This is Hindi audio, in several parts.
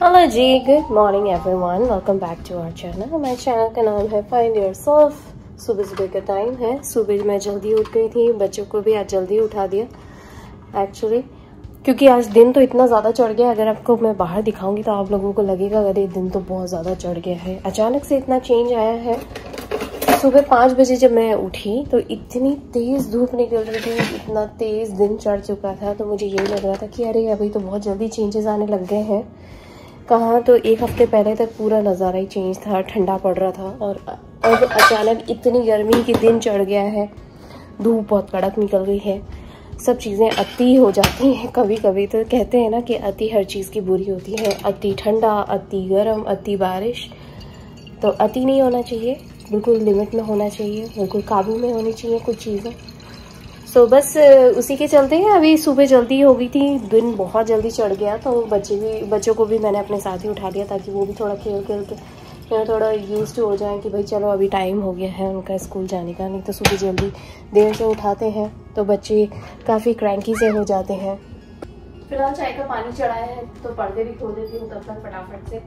हेलो जी, good morning everyone, welcome back to our channel. हमारे चैनल का नाम है फाइंड योरसेल्फ। सुबह सुबह का टाइम है। सुबह मैं जल्दी उठ गई थी, बच्चों को भी आज जल्दी उठा दिया एक्चुअली, क्योंकि आज दिन तो इतना ज़्यादा चढ़ गया। अगर आपको मैं बाहर दिखाऊंगी तो आप लोगों को लगेगा अरे दिन तो बहुत ज़्यादा चढ़ गया है। अचानक से इतना चेंज आया है। सुबह 5 बजे जब मैं उठी तो इतनी तेज़ धूप निकल रही थी, इतना तेज़ दिन चढ़ चुका था, तो मुझे यही लग रहा था कि अरे अभी तो बहुत जल्दी चेंजेस आने लग गए हैं। कहाँ तो एक हफ्ते पहले तक पूरा नज़ारा ही चेंज था, ठंडा पड़ रहा था, और अब अचानक इतनी गर्मी की दिन चढ़ गया है, धूप बहुत कड़क निकल गई है। सब चीज़ें अति हो जाती हैं कभी कभी। तो कहते हैं ना कि अति हर चीज़ की बुरी होती है। अति ठंडा, अति गर्म, अति बारिश। तो अति नहीं होना चाहिए, बिल्कुल लिमिट में होना चाहिए, बिल्कुल काबू में होनी चाहिए कुछ चीज़ें। तो बस उसी के चलते हैं। अभी सुबह जल्दी हो गई थी, दिन बहुत जल्दी चढ़ गया, तो बच्चों को भी मैंने अपने साथ ही उठा दिया ताकि वो भी थोड़ा खेल खेल के थोड़ा यूज टू हो जाए कि भाई चलो अभी टाइम हो गया है उनका स्कूल जाने का। नहीं तो सुबह जल्दी देर से उठाते हैं तो बच्चे काफ़ी क्रैंकी से हो जाते हैं। फिलहाल चाय का पानी चढ़ाया है तो पर्दे भी खोल देती हूँ तब तक फटाफट से।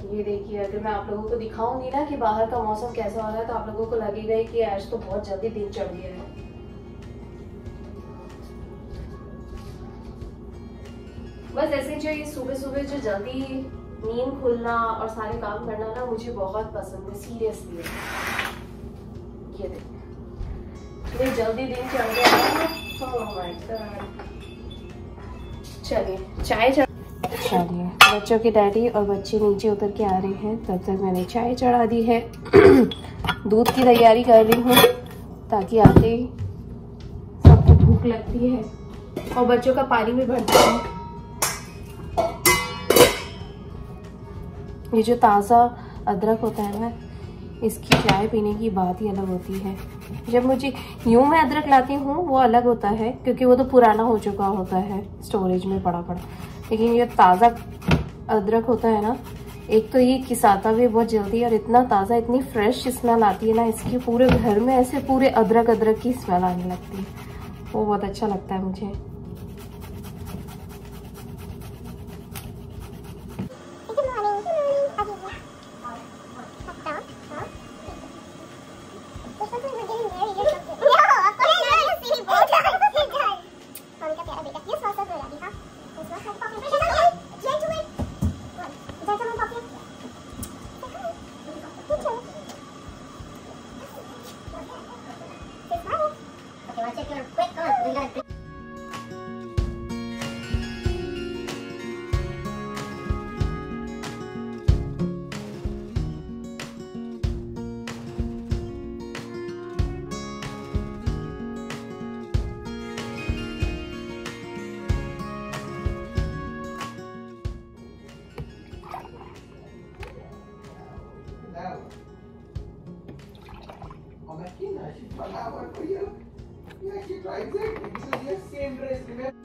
ये देखिए, अगर मैं आप लोगों को दिखाऊंगी ना कि बाहर का मौसम कैसा हो रहा है तो आप लोगों को लगेगा कि आज तो बहुत जल्दी दिन चढ़ गया है। बस ऐसे जो ये सुबह सुबह जो जल्दी नींद खुलना और सारे काम करना ना मुझे बहुत पसंद है, सीरियसली। ये देखिए जल्दी दिन चढ़ गया है। Oh my God. चलिए चाय चलिए, बच्चों के डैडी और बच्चे नीचे उतर के आ रहे हैं, तब तक मैंने चाय चढ़ा दी है। दूध की तैयारी कर रही हूँ ताकि आते ही सबको भूख लगती है, और बच्चों का पानी भी भरती है। ये जो ताज़ा अदरक होता है ना, इसकी चाय पीने की बात ही अलग होती है। जब मुझे यूं मैं अदरक लाती हूँ वो अलग होता है, क्योंकि वो तो पुराना हो चुका होता है, स्टोरेज में पड़ा पड़ा। लेकिन ये ताज़ा अदरक होता है ना, एक तो ये किसाता भी बहुत जल्दी, और इतना ताज़ा, इतनी फ्रेश स्मेल आती है ना इसकी, पूरे घर में ऐसे पूरे अदरक अदरक की स्मेल आने लगती है। वो बहुत अच्छा लगता है मुझे। She falava com ele. E aqui atrás ele sempre escrevendo.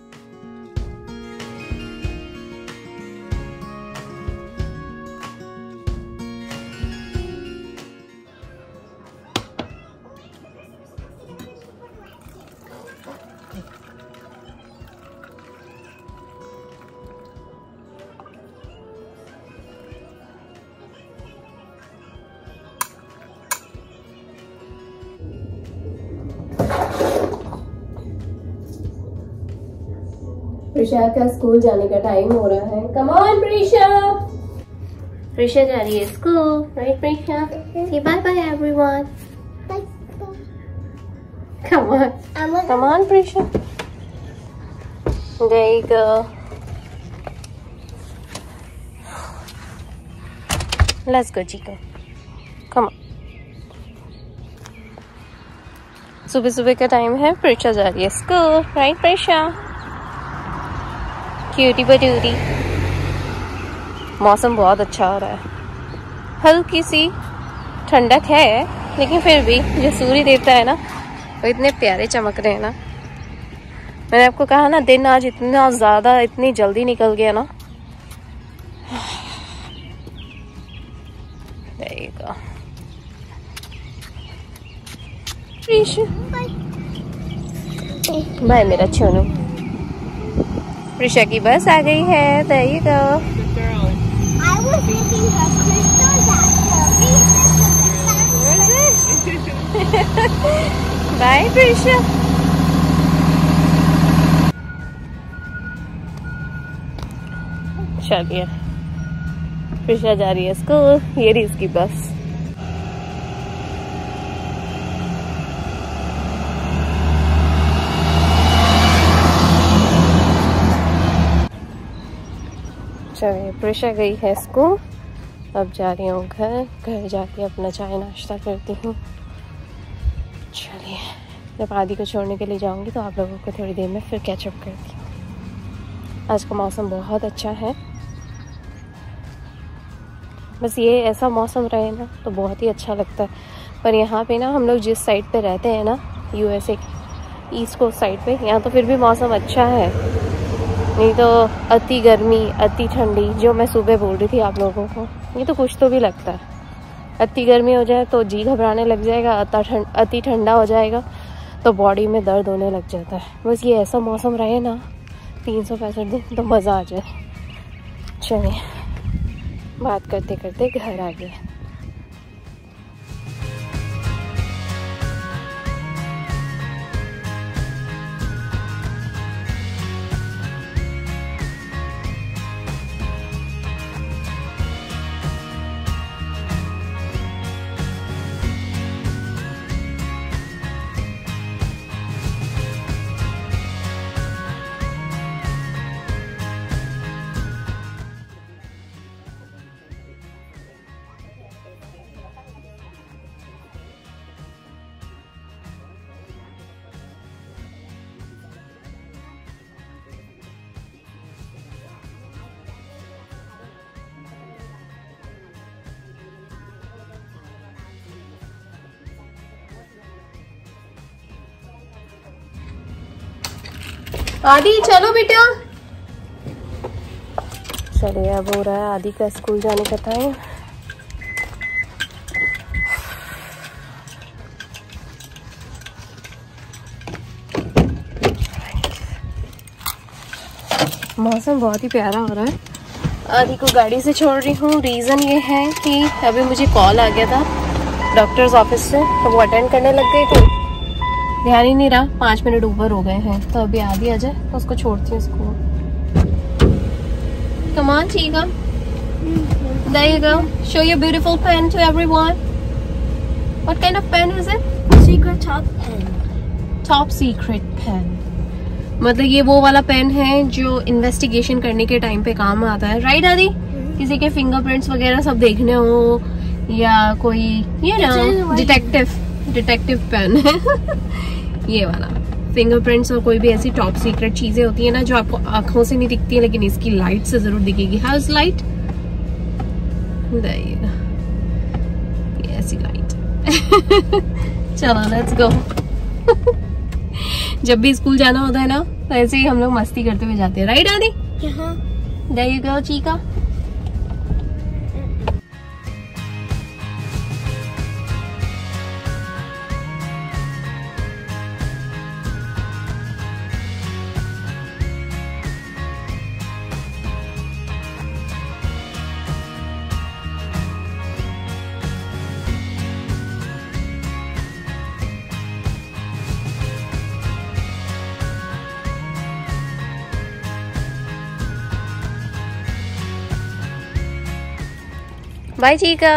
Prisha का स्कूल जाने का टाइम हो रहा है। Come on Prisha. प्रिशा जा रही है school, right Prisha? Say bye bye everyone. Come on. Come on Prisha. There you go. Let's go Chico. Come on. सुबह सुबह का टाइम है, प्रिशा जा रही है स्कूल, राइट प्रिशा? क्यूटी बटूटी। मौसम बहुत अच्छा हो रहा है, हल्की सी ठंडक है, लेकिन फिर भी जो सूर्य देवता है ना वो इतने प्यारे चमक रहे हैं ना। मैंने आपको कहा ना दिन आज इतना ज़्यादा इतनी जल्दी निकल गया ना। देखो बाय मेरा छोनू। प्रिशा की बस आ गई है। There you go. I was making her crystals at Bye Prisha. चलिए प्रिशा जा रही है स्कूल, ये रही इसकी बस। चलिए प्रिशा गई है स्कूल, अब जा रही हूँ घर जाके अपना चाय नाश्ता करती हूँ। चलिए जब आदि को छोड़ने के लिए जाऊँगी तो आप लोगों को थोड़ी देर में फिर कैचअप करती हूँ। आज का मौसम बहुत अच्छा है, बस ये ऐसा मौसम रहे ना तो बहुत ही अच्छा लगता है। पर यहाँ पे ना हम लोग जिस साइड पे रहते हैं ना, यूएसए की ईस्ट कोस्ट साइड पे, यहाँ तो फिर भी मौसम अच्छा है, नहीं तो अति गर्मी अति ठंडी, जो मैं सुबह बोल रही थी आप लोगों को, ये तो कुछ तो भी लगता है। अति गर्मी हो जाए तो जी घबराने लग जाएगा, अति ठंडा हो जाएगा तो बॉडी में दर्द होने लग जाता है। बस ये ऐसा मौसम रहे ना 365 दिन तो मज़ा आ जाए। चलिए बात करते करते घर आ गए। आदि चलो बेटा। चलिए अब हो रहा है आदि का स्कूल जाने का टाइम। मौसम बहुत ही प्यारा हो रहा है। आदि को गाड़ी से छोड़ रही हूँ, रीज़न ये है कि अभी मुझे कॉल आ गया था डॉक्टर्स ऑफिस से, तो वो अटेंड करने लग गई थी, ध्यान ही नहीं रहा। 5 मिनट ऊपर हो गए हैं, तो अभी आदि आ जाए तो उसको छोड़ती हूँ school. Come on, Chica. There you go. Show your beautiful pen to everyone. What kind of pen is it? secret top pen. Top secret pen. मतलब ये वो वाला पेन है जो इन्वेस्टिगेशन करने के टाइम पे काम आता है, राइट आदि? किसी के फिंगरप्रिंट्स वगैरह सब देखने हो, या कोई ये ना डिटेक्टिव पेन है ये वाला। फिंगरप्रिंट्स और कोई भी ऐसी टॉप सीक्रेट चीजें होती है ना जो आपको आंखों से नहीं दिखती है, लेकिन इसकी लाइट से जरूर दिखेगी। How is light? ये ऐसी लाइट चलो लेट्स गो जब भी स्कूल जाना होता है ना तो ऐसे ही हम लोग मस्ती करते हुए जाते हैं, राइट आदि? There you go, Chica. Bye Chica.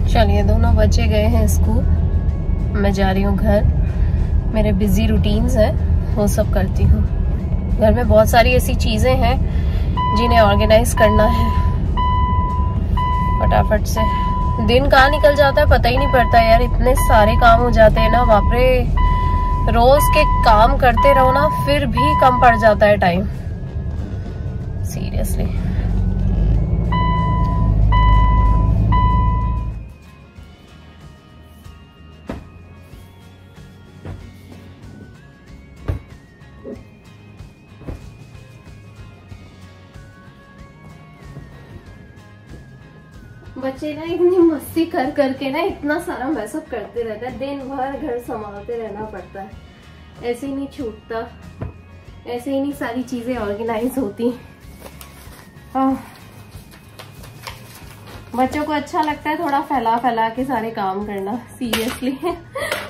चलिए दोनों बच्चे गए हैं स्कूल, मैं जा रही हूँ घर। मेरे बिजी रूटीन्स हैं वो सब करती हूँ। घर में बहुत सारी ऐसी चीजें हैं जिन्हें ऑर्गेनाइज करना है फटाफट से। दिन कहाँ निकल जाता है पता ही नहीं पड़ता यार, इतने सारे काम हो जाते हैं ना, बाप रे। रोज के काम करते रहो ना फिर भी कम पड़ जाता है टाइम, सीरियसली। बच्चे ना इतनी मस्ती कर करके ना इतना सारा मैसअप करते रहते हैं, दिन भर घर संभालते रहना पड़ता है, ऐसे ही नहीं छूटता, ऐसे ही नहीं सारी चीजें ऑर्गेनाइज होती। हाँ, बच्चों को अच्छा लगता है थोड़ा फैला फैला के सारे काम करना, सीरियसली।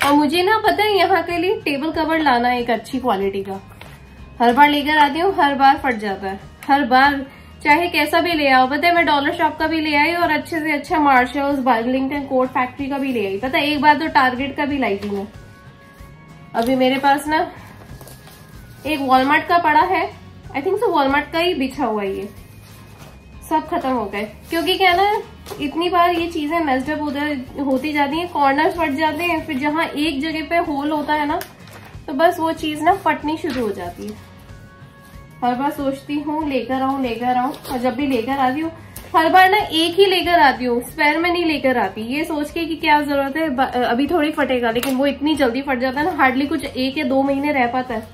और मुझे ना पता है यहाँ के लिए टेबल कवर लाना एक अच्छी क्वालिटी का, हर बार लेकर आती हूँ, हर बार फट जाता है, हर बार चाहे कैसा भी ले आओ। पता है मैं डॉलर शॉप का भी ले आई और अच्छे से अच्छा मार्शल्स, बार्लिंगटन कोट फैक्ट्री का भी ले आई। पता है एक बार तो टारगेट का भी लाई थी मैं। अभी मेरे पास ना एक वॉलमार्ट का पड़ा है, आई थिंक सो वॉलमार्ट का ही बिछा हुआ है, ये सब खत्म हो गए। क्योंकि क्या ना इतनी बार ये चीजें मेस्ड अप होती जाती हैं, कॉर्नर्स फट जाते हैं, फिर जहां एक जगह पे होल होता है ना तो बस वो चीज ना फटनी शुरू हो जाती है। हर बार सोचती हूँ लेकर आऊं, और जब भी लेकर आती हूँ हर बार ना एक ही लेकर आती हूँ, स्पेयर में नहीं लेकर आती, ये सोच के कि क्या जरूरत है, अभी थोड़ी फटेगा, लेकिन वो इतनी जल्दी फट जाता है ना, हार्डली कुछ 1 या 2 महीने रह पाता है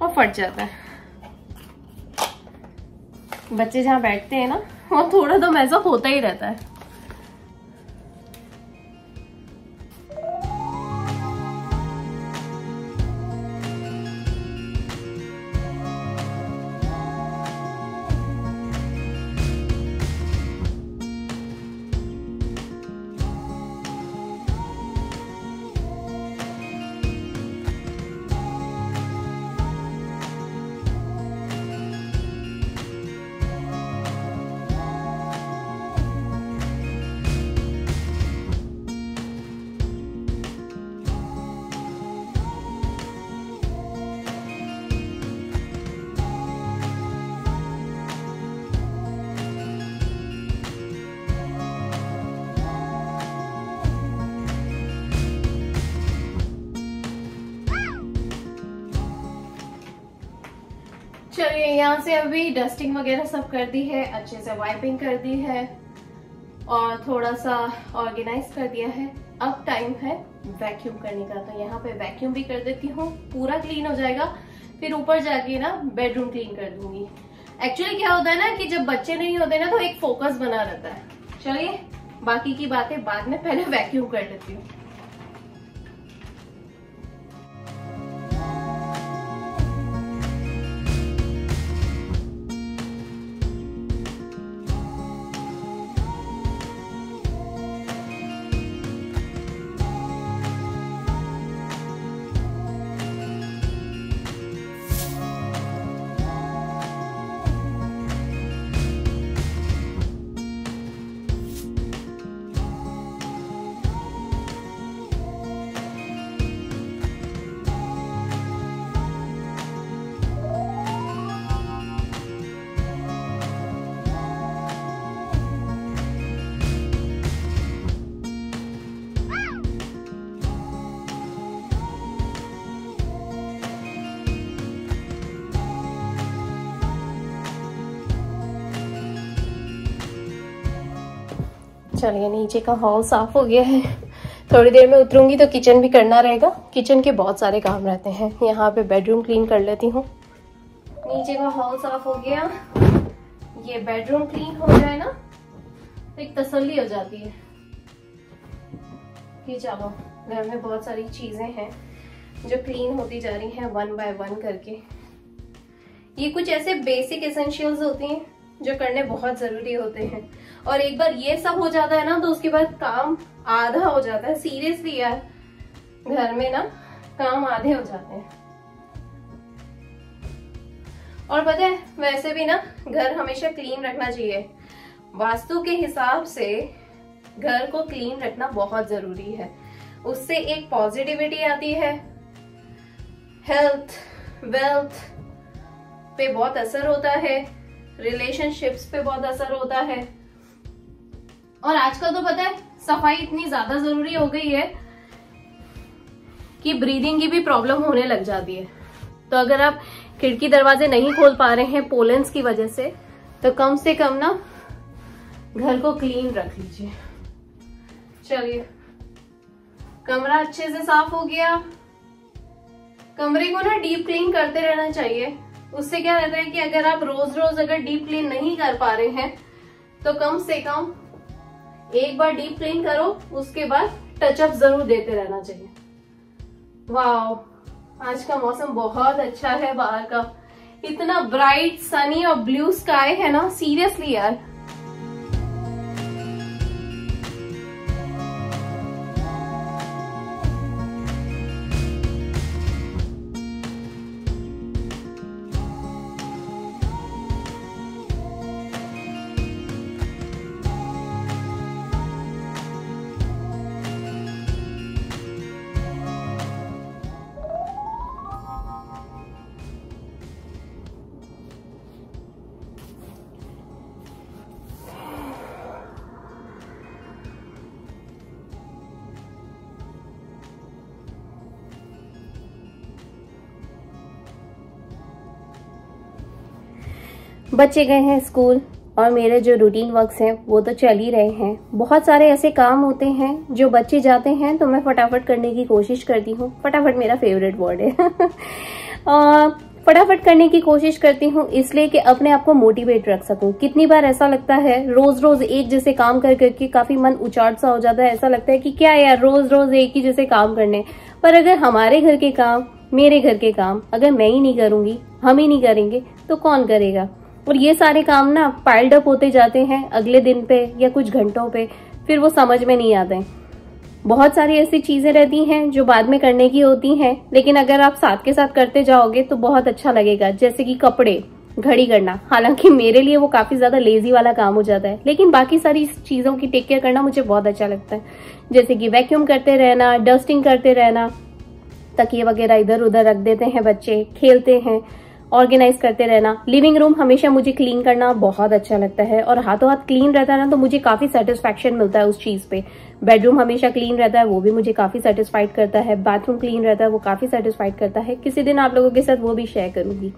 और फट जाता है। बच्चे जहाँ बैठते हैं ना वहाँ थोड़ा तो मैसअप होता ही रहता है। चलिए यहाँ से अभी डस्टिंग वगैरह सब कर दी है, अच्छे से वाइपिंग कर दी है और थोड़ा सा ऑर्गेनाइज कर दिया है। अब टाइम है वैक्यूम करने का, तो यहाँ पे वैक्यूम भी कर देती हूँ, पूरा क्लीन हो जाएगा। फिर ऊपर जाके ना बेडरूम क्लीन कर दूंगी। एक्चुअली क्या होता है ना कि जब बच्चे नहीं होते ना तो एक फोकस बना रहता है। चलिए बाकी की बातें बाद में, पहले वैक्यूम कर लेती हूँ। चलिए नीचे का हॉल साफ हो गया है, थोड़ी देर में उतरूंगी तो किचन भी करना रहेगा। किचन के बहुत सारे काम रहते हैं। यहाँ पे बेडरूम क्लीन कर लेती हूँ। नीचे का हॉल साफ हो गया, ये बेडरूम क्लीन हो जाए ना तो एक तसल्ली हो जाती है कि चलो घर में बहुत सारी चीजें हैं जो क्लीन होती जा रही हैं 1 बाय 1 करके। ये कुछ ऐसे बेसिक एसेंशियल्स होती हैं जो करने बहुत जरूरी होते हैं, और एक बार ये सब हो जाता है ना तो उसके बाद काम आधा हो जाता है। सीरियसली यार, घर में ना काम आधे हो जाते हैं। और पता है वैसे भी ना घर हमेशा क्लीन रखना चाहिए। वास्तु के हिसाब से घर को क्लीन रखना बहुत जरूरी है। उससे एक पॉजिटिविटी आती है, हेल्थ वेल्थ पे बहुत असर होता है, रिलेशनशिप्स पे बहुत असर होता है। और आजकल तो पता है सफाई इतनी ज्यादा जरूरी हो गई है कि ब्रीदिंग की भी प्रॉब्लम होने लग जाती है। तो अगर आप खिड़की दरवाजे नहीं खोल पा रहे हैं पोलेंस की वजह से, तो कम से कम ना घर को क्लीन रख लीजिए। चलिए कमरा अच्छे से साफ हो गया। कमरे को ना डीप क्लीन करते रहना चाहिए। उससे क्या रहता है कि अगर आप रोज रोज अगर डीप क्लीन नहीं कर पा रहे हैं तो कम से कम एक बार डीप क्लीन करो, उसके बाद टचअप जरूर देते रहना चाहिए। वाओ, आज का मौसम बहुत अच्छा है बाहर का, इतना ब्राइट सनी और ब्लू स्काई है ना, सीरियसली यार। बच्चे गए हैं स्कूल और मेरे जो रूटीन वर्क्स हैं वो तो चल ही रहे हैं। बहुत सारे ऐसे काम होते हैं जो बच्चे जाते हैं तो मैं फटाफट करने की कोशिश करती हूँ। फटाफट मेरा फेवरेट वर्ड है। फटाफट करने की कोशिश करती हूँ इसलिए कि अपने आप को मोटिवेट रख सकूं। कितनी बार ऐसा लगता है रोज रोज एक जैसे काम कर करके काफी मन उचाट सा हो जाता है। ऐसा लगता है कि क्या यार रोज रोज एक ही जैसे काम करने, पर अगर हमारे घर के काम, मेरे घर के काम अगर मैं ही नहीं करूंगी, हम ही नहीं करेंगे तो कौन करेगा। और ये सारे काम ना पाइल्ड अप होते जाते हैं अगले दिन पे या कुछ घंटों पे, फिर वो समझ में नहीं आते। बहुत सारी ऐसी चीजें रहती हैं जो बाद में करने की होती हैं, लेकिन अगर आप साथ के साथ करते जाओगे तो बहुत अच्छा लगेगा। जैसे कि कपड़े घड़ी करना, हालांकि मेरे लिए वो काफी ज्यादा लेजी वाला काम हो जाता है, लेकिन बाकी सारी चीजों की टेक केयर करना मुझे बहुत अच्छा लगता है। जैसे कि वैक्यूम करते रहना, डस्टिंग करते रहना, तकिए वगैरह इधर उधर रख देते हैं बच्चे, खेलते हैं, ऑर्गेनाइज करते रहना। लिविंग रूम हमेशा मुझे क्लीन करना बहुत अच्छा लगता है और हाथों हाथ क्लीन रहता है ना तो मुझे काफी सेटिस्फैक्शन मिलता है उस चीज पे। बेडरूम हमेशा क्लीन रहता है, वो भी मुझे काफी सेटिस्फाइड करता है। बाथरूम क्लीन रहता है, वो काफी सेटिस्फाइड करता है। किसी दिन आप लोगों के साथ वो भी शेयर करूंगी।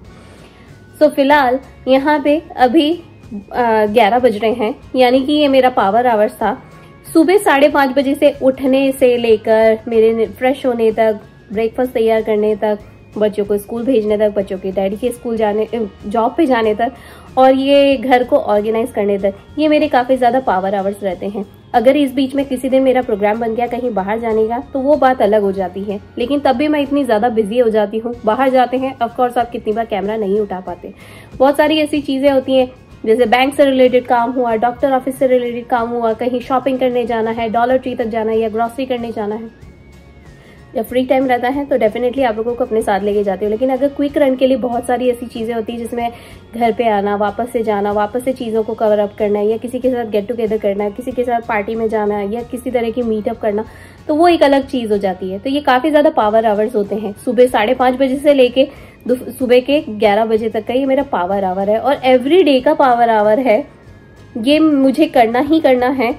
सो फिलहाल यहाँ पे अभी 11 बज रहे हैं, यानी कि ये मेरा पावर आवर्स था। सुबह 5:30 बजे से उठने से लेकर मेरे फ्रेश होने तक, ब्रेकफास्ट तैयार करने तक, बच्चों को स्कूल भेजने तक, बच्चों के डैडी के स्कूल जाने, जॉब पे जाने तक, और ये घर को ऑर्गेनाइज करने तक, ये मेरे काफी ज्यादा पावर आवर्स रहते हैं। अगर इस बीच में किसी दिन मेरा प्रोग्राम बन गया कहीं बाहर जाने का तो वो बात अलग हो जाती है, लेकिन तब भी मैं इतनी ज्यादा बिजी हो जाती हूँ। बाहर जाते हैं ऑफकोर्स आप कितनी बार कैमरा नहीं उठा पाते। बहुत सारी ऐसी चीजें होती हैं जैसे बैंक से रिलेटेड काम हुआ, डॉक्टर ऑफिस से रिलेटेड काम हुआ, कहीं शॉपिंग करने जाना है, डॉलर ट्री तक जाना है या ग्रोसरी करने जाना है। जब फ्री टाइम रहता है तो डेफिनेटली आप लोगों को अपने साथ लेके जाती हूँ, लेकिन अगर क्विक रन के लिए बहुत सारी ऐसी चीजें होती है जिसमें घर पे आना, वापस से जाना, वापस से चीजों को कवर अप करना है, या किसी के साथ गेट टुगेदर करना है, किसी के साथ पार्टी में जाना है, या किसी तरह की मीटअप करना, तो वो एक अलग चीज हो जाती है। तो ये काफी ज्यादा पावर आवर्स होते हैं। सुबह 5:30 बजे से लेके सुबह के 11 बजे तक का ये मेरा पावर आवर है और एवरी डे का पावर आवर है। ये मुझे करना ही करना है,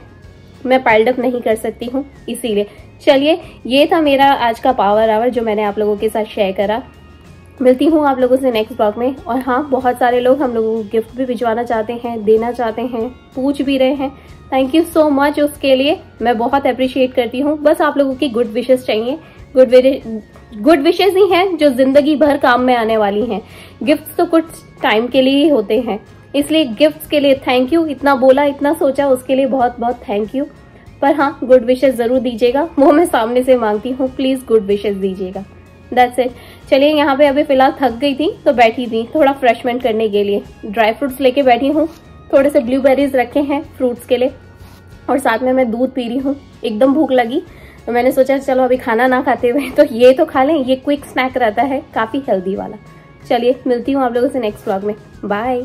मैं पाइल्ड अप नहीं कर सकती हूँ। इसीलिए चलिए, ये था मेरा आज का पावर आवर जो मैंने आप लोगों के साथ शेयर करा। मिलती हूँ आप लोगों से नेक्स्ट ब्लॉग में। और हाँ, बहुत सारे लोग हम लोगों को गिफ्ट भी भिजवाना चाहते हैं, देना चाहते हैं, पूछ भी रहे हैं। थैंक यू सो मच उसके लिए, मैं बहुत अप्रिशिएट करती हूँ। बस आप लोगों की गुड विशेस चाहिए। गुड विशेस ही हैं जो जिंदगी भर काम में आने वाली हैं। गिफ्ट तो कुछ टाइम के लिए ही होते हैं, इसलिए गिफ्ट्स के लिए थैंक यू। इतना बोला, इतना सोचा, उसके लिए बहुत बहुत थैंक यू। पर हाँ, गुड विशेस जरूर दीजिएगा, वो मैं सामने से मांगती हूँ। प्लीज गुड विशेस दीजिएगा। That's it. चलिए, यहाँ पे अभी फिलहाल थक गई थी तो बैठी थी थोड़ा फ्रेशमेंट करने के लिए। ड्राई फ्रूट्स लेके बैठी हूँ, थोड़े से ब्लूबेरीज रखे हैं फ्रूट्स के लिए, और साथ में मैं दूध पी रही हूँ। एकदम भूख लगी तो मैंने सोचा चलो अभी खाना ना खाते हुए तो ये तो खा लें। ये क्विक स्नैक रहता है, काफी हेल्दी वाला। चलिए, मिलती हूँ आप लोगों से नेक्स्ट व्लॉग में। बाय।